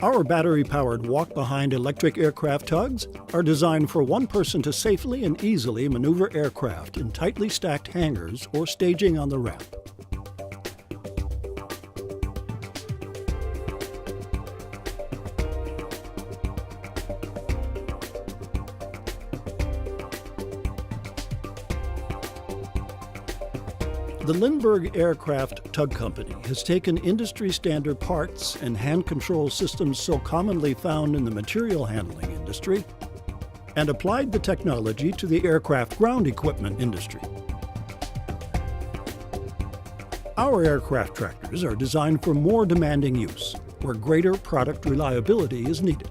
Our battery-powered walk-behind electric aircraft tugs are designed for one person to safely and easily maneuver aircraft in tightly stacked hangars or staging on the ramp. The Lindbergh Aircraft Tug Company has taken industry-standard parts and hand control systems so commonly found in the material handling industry and applied the technology to the aircraft ground equipment industry. Our aircraft tractors are designed for more demanding use, where greater product reliability is needed.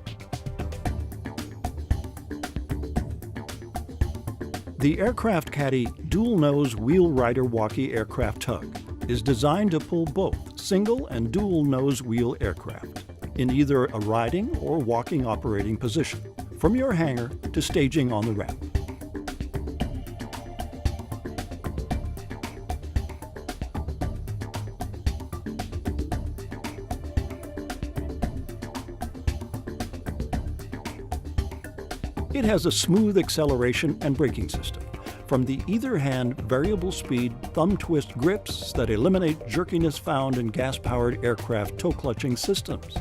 The Aircraft Caddy dual-nose wheel rider walkie aircraft tug is designed to pull both single and dual-nose wheel aircraft in either a riding or walking operating position, from your hangar to staging on the ramp. It has a smooth acceleration and braking system, from the either-hand variable speed thumb twist grips that eliminate jerkiness found in gas-powered aircraft toe clutching systems.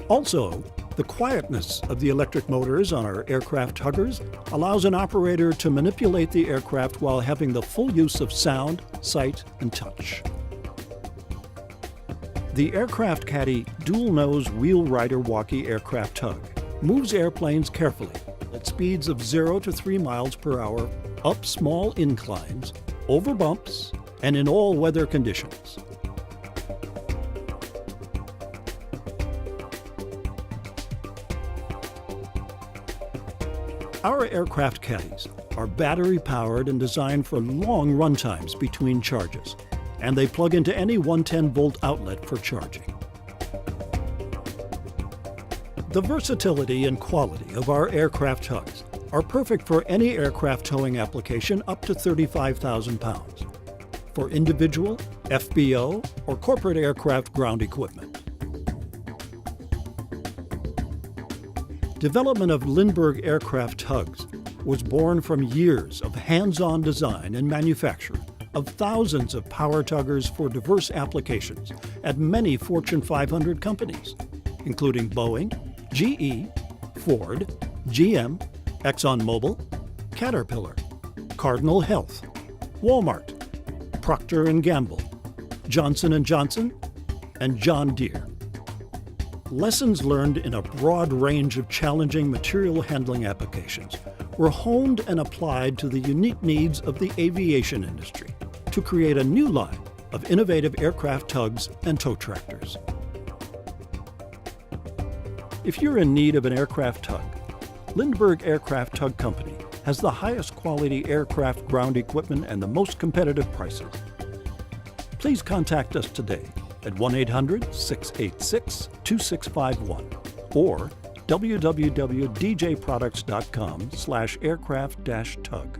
Also, the quietness of the electric motors on our aircraft tuggers allows an operator to manipulate the aircraft while having the full use of sound, sight, and touch. The Aircraft Caddy dual-nose wheel rider walkie aircraft tug moves airplanes carefully at speeds of 0 to 3 miles per hour, up small inclines, over bumps, and in all weather conditions. Our aircraft caddies are battery-powered and designed for long run times between charges, and they plug into any 110-volt outlet for charging. The versatility and quality of our aircraft tugs are perfect for any aircraft towing application up to 35,000 pounds, for individual, FBO, or corporate aircraft ground equipment. Development of Lindbergh aircraft tugs was born from years of hands-on design and manufacture of thousands of power tuggers for diverse applications at many Fortune 500 companies, including Boeing, GE, Ford, GM, ExxonMobil, Caterpillar, Cardinal Health, Walmart, Procter & Gamble, Johnson & Johnson, and John Deere. Lessons learned in a broad range of challenging material handling applications were honed and applied to the unique needs of the aviation industry to create a new line of innovative aircraft tugs and tow tractors. If you're in need of an aircraft tug, Lindbergh Aircraft Tug Company has the highest quality aircraft ground equipment and the most competitive prices. Please contact us today at 1-800-686-2651 or www.djproducts.com/aircraft-tug.